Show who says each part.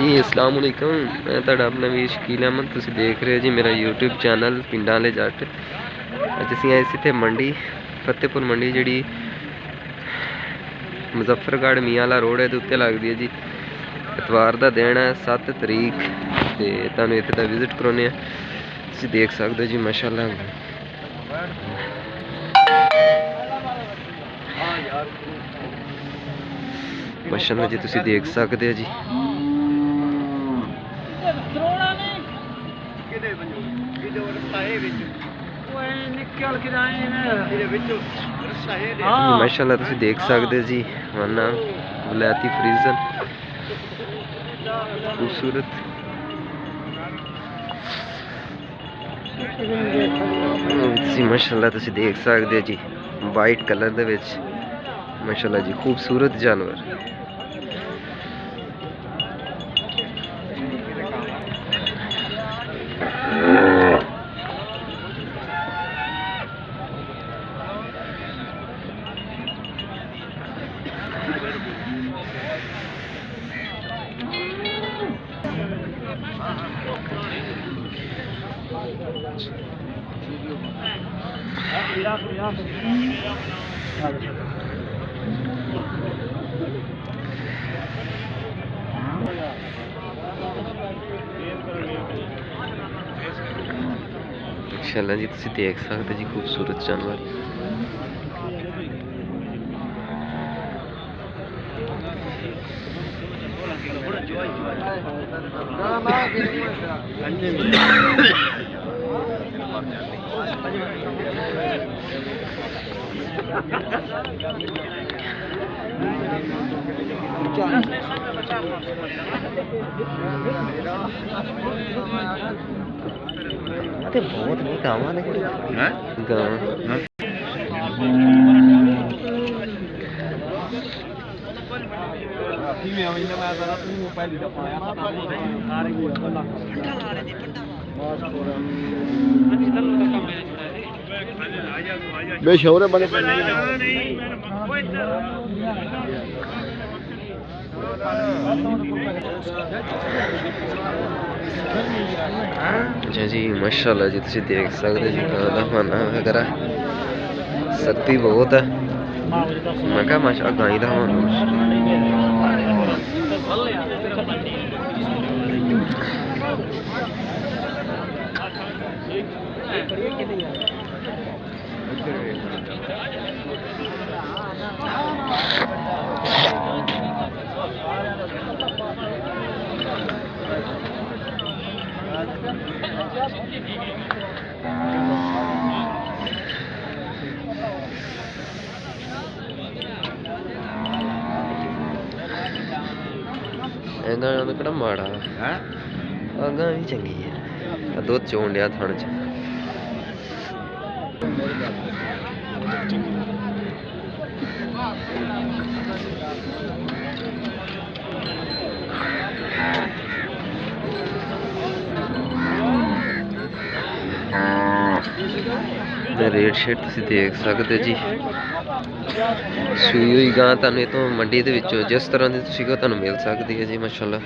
Speaker 1: जी अस्सलाम वालेकुम। मैं ਤੁਹਾਡਾ ਆਪਣਾ ਵੀਰ ਸ਼ਕੀਲ ਅਹਿਮਦ। ਤੁਸੀਂ ਦੇਖ ਰਹੇ ਹੋ ਜੀ ਮੇਰਾ YouTube ਚੈਨਲ ਪਿੰਡਾਂ ਵਾਲੇ ਜੱਟ। ਅੱਜ ਅਸੀਂ ਆਏ ਸੀ ਇੱਥੇ ਮੰਡੀ ਫਤਿਹਪੁਰ ਮੰਡੀ ਜਿਹੜੀ ਮੁਜ਼ੱਫਰਗੜ੍ਹ ਮੀਆਂ ਵਾਲਾ ਰੋਡ ਹੈ ਦੇ ਉੱਤੇ ਲੱਗਦੀ ਹੈ ਜੀ। ਐਤਵਾਰ ਦਾ ਦਿਨ ਹੈ 7 ਤਰੀਕ ਤੇ ਤੁਹਾਨੂੰ ਇੱਥੇ ਦਾ ਵਿਜ਼ਿਟ ਕਰਾਉਂਦੇ ਆ। ਤੁਸੀਂ ਦੇਖ ਸਕਦੇ ਹੋ ਜੀ ਮਾਸ਼ਾਅੱਲਾ ਮਾਸ਼ਾਅੱਲਾ ਜੀ ਤੁਸੀਂ ਦੇਖ ਸਕਦੇ ਹੋ ਜੀ। माशाअल्लाह तुसी देख सकते जी वरना वलायती फ्रीजन खूबसूरत माशाअल्लाह तुसी देख सकते जी वाइट कलर दे विच माशाअल्लाह जी खूबसूरत जानवर। माशाअल्लाह जी तुसी देख सकते जी खूबसूरत जानवर। बहुत गाँव ने बेशोर बने अच्छा जी माशाअल्लाह जी तुसी देख सकते जी खाना वगैरह सर्दी बहुत है। मैं क्या माशा गाई का कड़ा माड़ा अगा भी चंगी है दुध चोन लिया थण च। रेट शेट तुसी देख सकते जी सूई हुई गां तुहानूं इतों मंडी दे विचों जिस तरह की तुसी कहो तुहानूं मिल सकती है जी माशाअल्लाह।